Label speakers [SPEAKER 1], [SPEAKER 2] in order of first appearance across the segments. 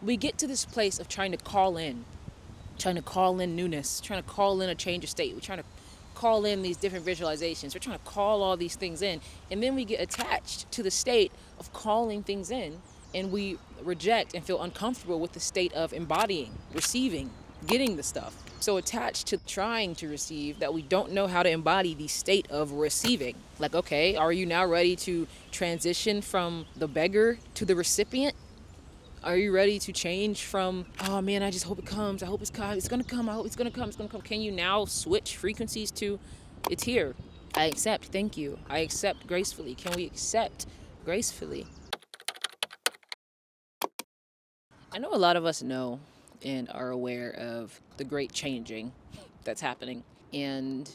[SPEAKER 1] we get to this place of trying to call in newness, trying to call in a change of state. We're trying to call in these different visualizations. We're trying to call all these things in. And then we get attached to the state of calling things in, and we reject and feel uncomfortable with the state of embodying, receiving, getting the stuff. So attached to trying to receive that we don't know how to embody the state of receiving. Like, okay, are you now ready to transition from the beggar to the recipient? Are you ready to change from, oh man, I just hope it comes. I hope it's gonna come. I hope it's gonna come. It's gonna come. Can you now switch frequencies to, it's here. I accept. Thank you. I accept gracefully. Can we accept gracefully? I know a lot of us know and are aware of the great changing that's happening. And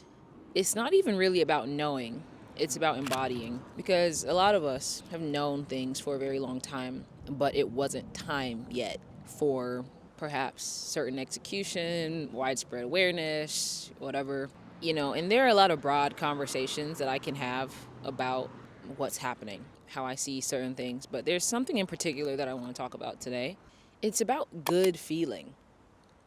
[SPEAKER 1] it's not even really about knowing, it's about embodying. Because a lot of us have known things for a very long time, but it wasn't time yet for perhaps certain execution, widespread awareness, whatever. And there are a lot of broad conversations that I can have about what's happening, how I see certain things. But there's something in particular that I want to talk about today. It's about good feeling.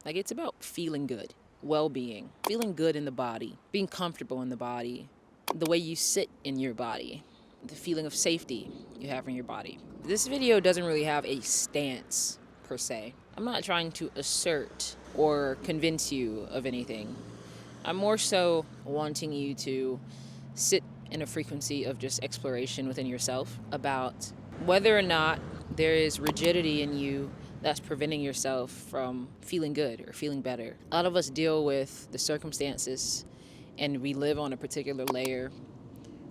[SPEAKER 1] Like, it's about feeling good, well-being, feeling good in the body, being comfortable in the body, the way you sit in your body, the feeling of safety you have in your body. This video doesn't really have a stance per se. I'm not trying to assert or convince you of anything. I'm more so wanting you to sit in a frequency of just exploration within yourself about whether or not there is rigidity in you that's preventing yourself from feeling good or feeling better. A lot of us deal with the circumstances and we live on a particular layer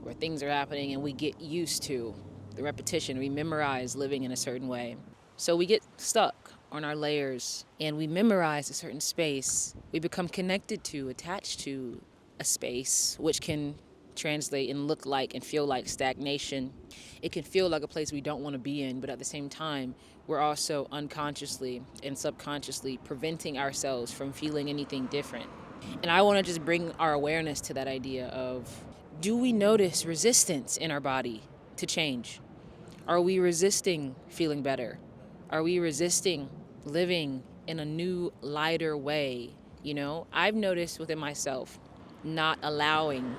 [SPEAKER 1] where things are happening and we get used to the repetition. We memorize living in a certain way. So we get stuck on our layers and we memorize a certain space. We become connected to, attached to a space, which can translate and look like and feel like stagnation. It can feel like a place we don't want to be in, but at the same time, we're also unconsciously and subconsciously preventing ourselves from feeling anything different. And I want to just bring our awareness to that idea of, do we notice resistance in our body to change? Are we resisting feeling better? Are we resisting living in a new, lighter way? I've noticed within myself not allowing,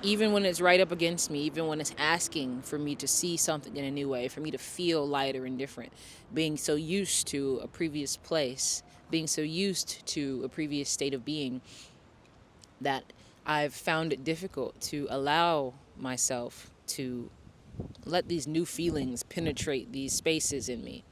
[SPEAKER 1] even when it's right up against me, even when it's asking for me to see something in a new way, for me to feel lighter and different, being so used to a previous place, being so used to a previous state of being, that I've found it difficult to allow myself to let these new feelings penetrate these spaces in me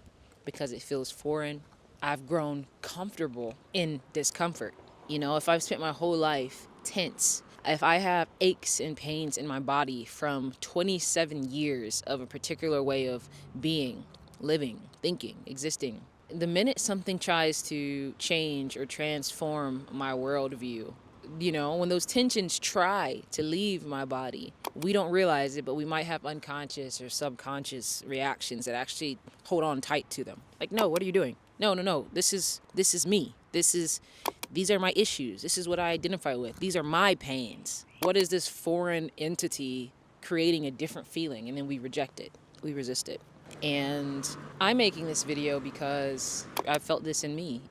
[SPEAKER 1] because it feels foreign. I've grown comfortable in discomfort. If I've spent my whole life tense, if I have aches and pains in my body from 27 years of a particular way of being, living, thinking, existing, the minute something tries to change or transform my worldview, when those tensions try to leave my body, we don't realize it, but we might have unconscious or subconscious reactions that actually hold on tight to them. Like, no, what are you doing? No. This is me. These are my issues. This is what I identify with. These are my pains. What is this foreign entity creating a different feeling? And then we reject it. We resist it. And I'm making this video because I felt this in me,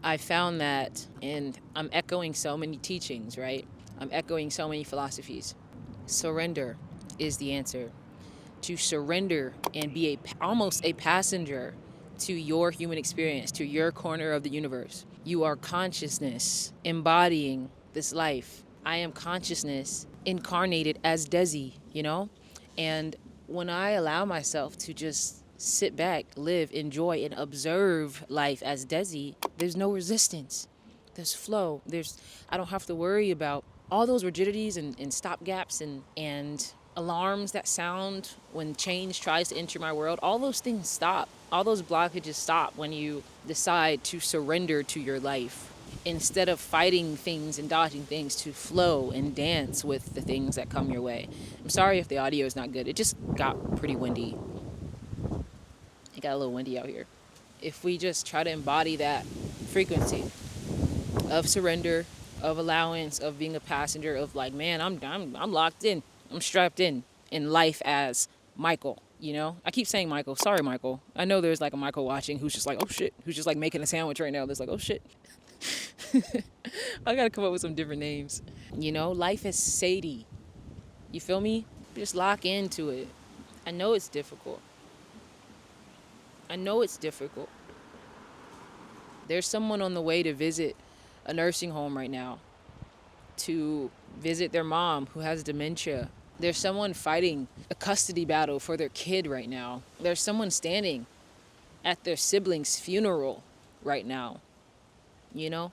[SPEAKER 1] I found that, and I'm echoing so many teachings, right? I'm echoing so many philosophies. Surrender is the answer. To surrender and be almost a passenger to your human experience, to your corner of the universe. You are consciousness embodying this life. I am consciousness incarnated as Desi, And when I allow myself to just sit back, live, enjoy, and observe life as Desi, there's no resistance. There's flow. I don't have to worry about all those rigidities and stop gaps and alarms that sound when change tries to enter my world. All those things stop. All those blockages stop when you decide to surrender to your life instead of fighting things and dodging things, to flow and dance with the things that come your way. I'm sorry if the audio is not good. It just got pretty windy. It got a little windy out here. If we just try to embody that frequency of surrender, of allowance, of being a passenger, of like, man, I'm locked in. I'm strapped in life as Michael. You know, I keep saying Michael. Sorry, Michael. I know there's like a Michael watching who's just like, oh shit, who's just like making a sandwich right now. There's like, oh shit. I gotta come up with some different names. You know, life is Sadie. You feel me? Just lock into it. I know it's difficult. I know it's difficult. There's someone on the way to visit a nursing home right now, to visit their mom who has dementia. There's someone fighting a custody battle for their kid right now. There's someone standing at their sibling's funeral right now. You know,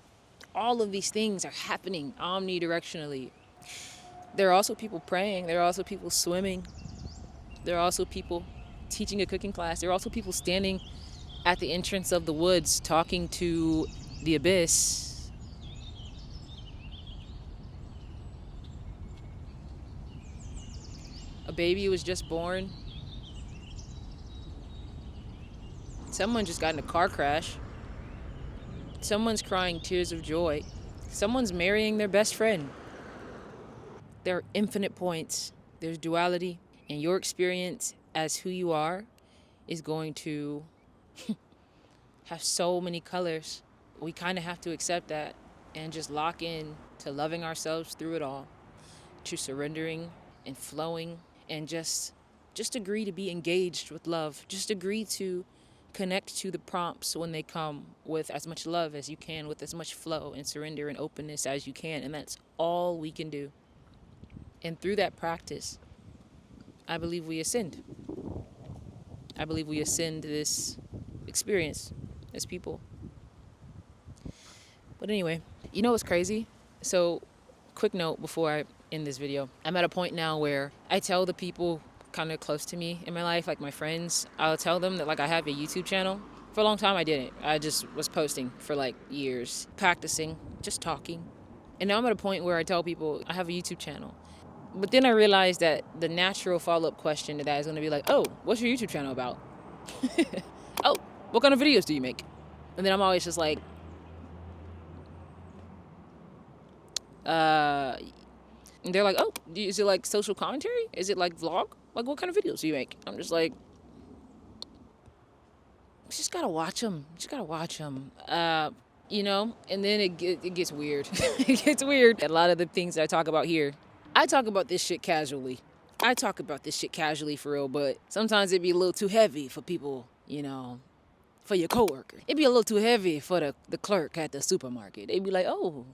[SPEAKER 1] all of these things are happening omnidirectionally. There are also people praying. There are also people swimming. There are also people teaching a cooking class. There are also people standing at the entrance of the woods talking to the abyss. A baby was just born. Someone just got in a car crash. Someone's crying tears of joy. Someone's marrying their best friend. There are infinite points. There's duality. And your experience as who you are is going to have so many colors. We kind of have to accept that and just lock in to loving ourselves through it all, to surrendering and flowing, and just agree to be engaged with love. Just agree to connect to the prompts when they come with as much love as you can, with as much flow and surrender and openness as you can. And that's all we can do. And through that practice, I believe we ascend. I believe we ascend this experience as people. But anyway, you know what's crazy? So, quick note before I end this video. I'm at a point now where I tell the people kind of close to me in my life, like my friends, I'll tell them that like I have a YouTube channel. For a long time I didn't. I just was posting for like years, practicing, just talking. And now I'm at a point where I tell people I have a YouTube channel. But then I realized that the natural follow-up question to that is going to be like, oh, what's your YouTube channel about? Oh, what kind of videos do you make? And then I'm always just like, and they're like, oh, is it like social commentary? Is it like vlog? Like, what kind of videos do you make? I'm just like, you just gotta watch them. You know? And then it gets weird. It gets weird. A lot of the things that I talk about here, I talk about this shit casually. For real, but sometimes it'd be a little too heavy for people, you know, for your coworker. It'd be a little too heavy for the clerk at the supermarket. They'd be like, oh.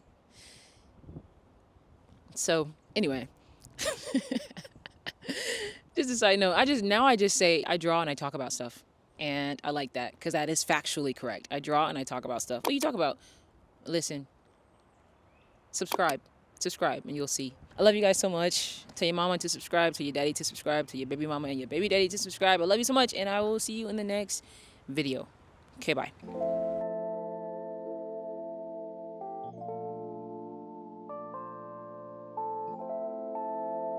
[SPEAKER 1] So, anyway. Just a side note, I just say I draw and I talk about stuff. And I like that because that is factually correct. I draw and I talk about stuff. What do you talk about? Listen. Subscribe and you'll see. I love you guys so much. Tell your mama to subscribe, tell your daddy to subscribe, tell your baby mama and your baby daddy to subscribe. I love you so much and I will see you in the next video. Okay, bye.